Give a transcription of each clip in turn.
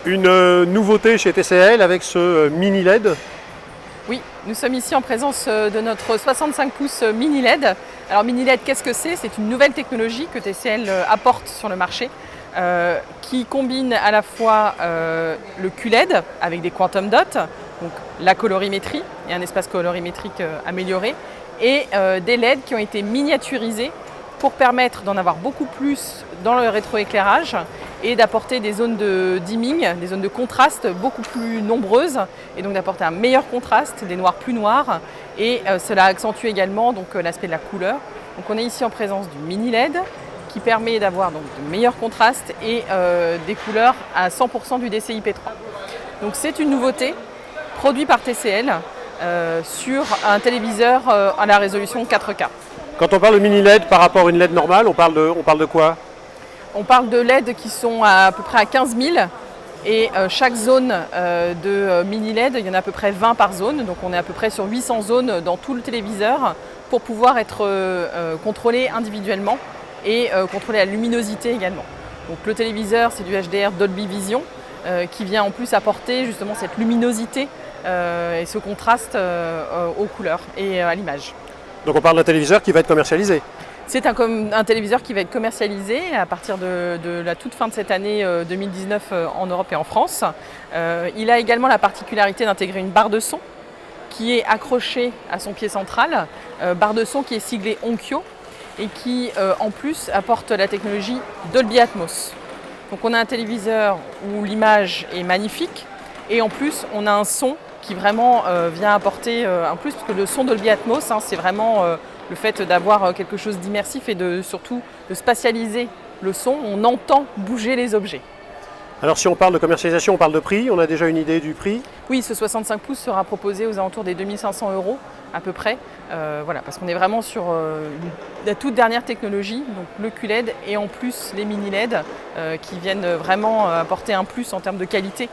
Une nouveauté chez TCL avec ce mini LED. Oui, nous sommes ici en présence de notre 65 pouces mini LED. Alors mini LED, qu'est-ce que c'est? C'est une nouvelle technologie que TCL apporte sur le marché qui combine à la fois le QLED avec des quantum dots, donc la colorimétrie et un espace colorimétrique amélioré, et des LED qui ont été miniaturisés pour permettre d'en avoir beaucoup plus dans le rétroéclairage et d'apporter des zones de dimming, des zones de contraste beaucoup plus nombreuses, et donc d'apporter un meilleur contraste, des noirs plus noirs, et cela accentue également l'aspect de la couleur. Donc on est ici en présence du mini LED qui permet d'avoir de meilleurs contrastes et des couleurs à 100% du DCI-P3. Donc c'est une nouveauté produite par TCL sur un téléviseur à la résolution 4K. Quand on parle de mini LED par rapport à une LED normale, on parle de quoi? On parle de LED qui sont à peu près à 15 000 et chaque zone de mini LED, il y en a à peu près 20 par zone. Donc on est à peu près sur 800 zones dans tout le téléviseur pour pouvoir être contrôlé individuellement et contrôler la luminosité également. Donc le téléviseur, c'est du HDR Dolby Vision qui vient en plus apporter justement cette luminosité et ce contraste aux couleurs et à l'image. Donc on parle d'un téléviseur qui va être commercialisé. C'est un téléviseur qui va être commercialisé à partir de la toute fin de cette année 2019 en Europe et en France. Il a également la particularité d'intégrer une barre de son qui est accrochée à son pied central, barre de son qui est siglée Onkyo et qui en plus apporte la technologie Dolby Atmos. Donc on a un téléviseur où l'image est magnifique et en plus on a un son qui vraiment vient apporter un plus, parce que le son Dolby Atmos, c'est vraiment le fait d'avoir quelque chose d'immersif et surtout de spatialiser le son. On entend bouger les objets. Alors si on parle de commercialisation, on parle de prix, on a déjà une idée du prix? Oui, ce 65 pouces sera proposé aux alentours des 2500 € à peu près, voilà, parce qu'on est vraiment sur la toute dernière technologie, donc le QLED et en plus les mini LED qui viennent vraiment apporter un plus en termes de qualité,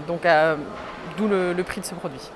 d'où le prix de ce produit.